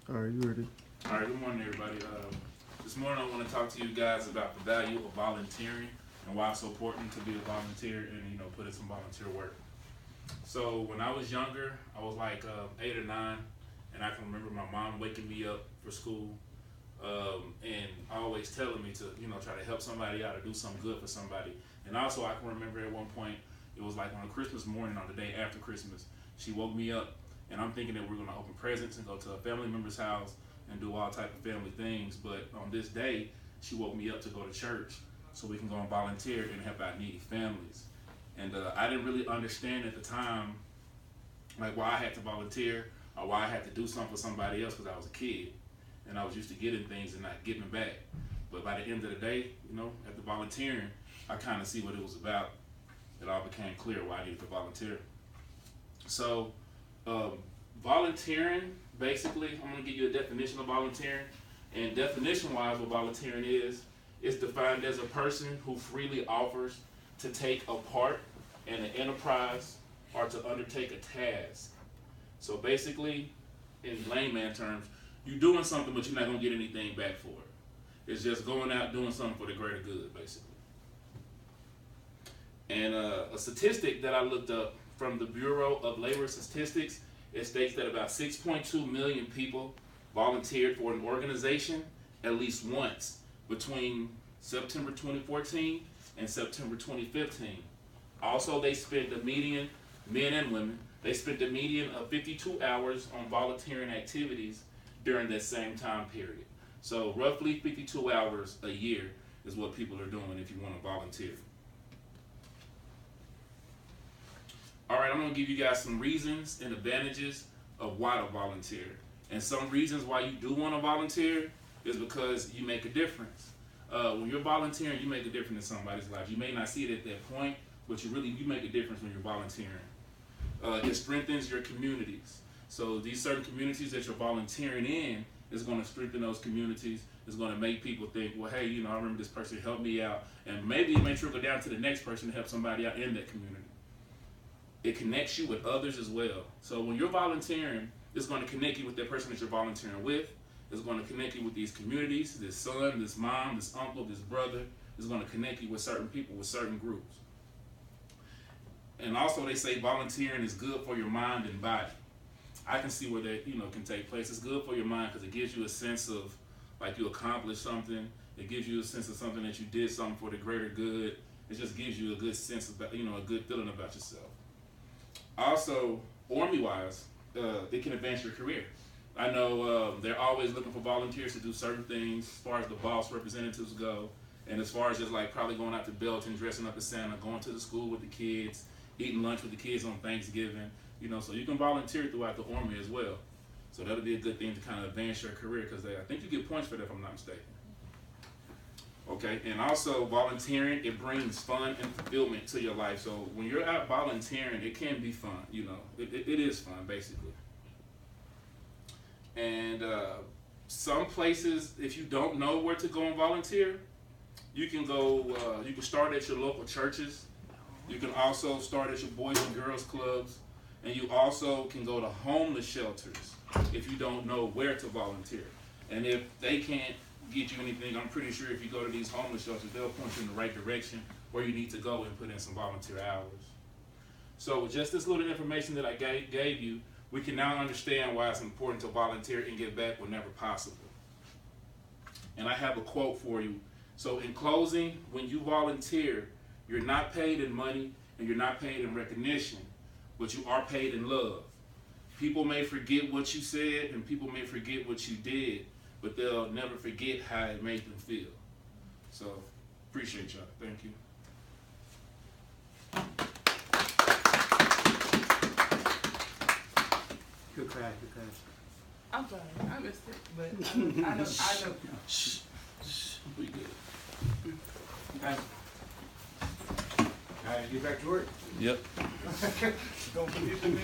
All right, you ready? All right, good morning, everybody. This morning I want to talk to you guys about the value of volunteering and why it's so important to be a volunteer and, put in some volunteer work. So when I was younger, I was like 8 or 9, and I can remember my mom waking me up for school and always telling me to, try to help somebody out or do something good for somebody. And also I can remember at one point, it was like on a Christmas morning, on the day after Christmas, she woke me up, and I'm thinking that we're going to open presents and go to a family member's house and do all type of family things. But on this day, she woke me up to go to church so we can go and volunteer and help out needy families. And I didn't really understand at the time, like, why I had to volunteer or why I had to do something for somebody else, because I was a kid and I was used to getting things and not giving back. But by the end of the day, after volunteering, I kind of see what it was about. It all became clear why I needed to volunteer. So volunteering, basically, I'm going to give you a definition of volunteering. And definition-wise, what volunteering is defined as a person who freely offers to take a part in an enterprise or to undertake a task. So basically, in layman terms, you're doing something, but you're not going to get anything back for it. It's just going out doing something for the greater good, basically. And a statistic that I looked up from the Bureau of Labor Statistics, it states that about 6.2 million people volunteered for an organization at least once between September 2014 and September 2015. Also, they spent the median, men and women, they spent the median of 52 hours on volunteering activities during that same time period. So roughly 52 hours a year is what people are doing if you want to volunteer. All right, I'm going to give you guys some reasons and advantages of why to volunteer. And some reasons why you do want to volunteer is because you make a difference. When you're volunteering, you make a difference in somebody's life. You may not see it at that point, but you make a difference when you're volunteering. It strengthens your communities. So these certain communities that you're volunteering in is going to strengthen those communities. It's going to make people think, well, hey, I remember this person helped me out. And maybe it may trickle down to the next person to help somebody out in that community. It connects you with others as well. So when you're volunteering, it's going to connect you with that person that you're volunteering with. It's going to connect you with these communities, this son, this mom, this uncle, this brother. It's going to connect you with certain people, with certain groups. And also they say volunteering is good for your mind and body. I can see where that can take place. It's good for your mind because it gives you a sense of like you accomplished something. It gives you a sense of something that you did something for the greater good. It just gives you a good sense of a good feeling about yourself. Also, Army-wise, it can advance your career. I know they're always looking for volunteers to do certain things as far as the boss representatives go, and as far as just like probably going out to Belton, dressing up as Santa, going to the school with the kids, eating lunch with the kids on Thanksgiving, so you can volunteer throughout the Army as well. So that'll be a good thing to kind of advance your career because I think you get points for that if I'm not mistaken. Okay, and also volunteering, it brings fun and fulfillment to your life. So when you're out volunteering, it can be fun, it is fun basically. And some places, if you don't know where to go and volunteer, you can go, you can start at your local churches. You can also start at your Boys and Girls Clubs. And you also can go to homeless shelters if you don't know where to volunteer. And if they can't get you anything, I'm pretty sure if you go to these homeless shelters, they'll point you in the right direction where you need to go and put in some volunteer hours. So with just this little information that I gave you, we can now understand why it's important to volunteer and give back whenever possible. And I have a quote for you. So in closing, when you volunteer, you're not paid in money and you're not paid in recognition, but you are paid in love. People may forget what you said and people may forget what you did, but they'll never forget how it made them feel. So, appreciate y'all. Thank you. Good crash, good crash. I'm sorry, I missed it, but I know. Shh. We good. Okay. All right, get back to work. Yep. Don't forget to me.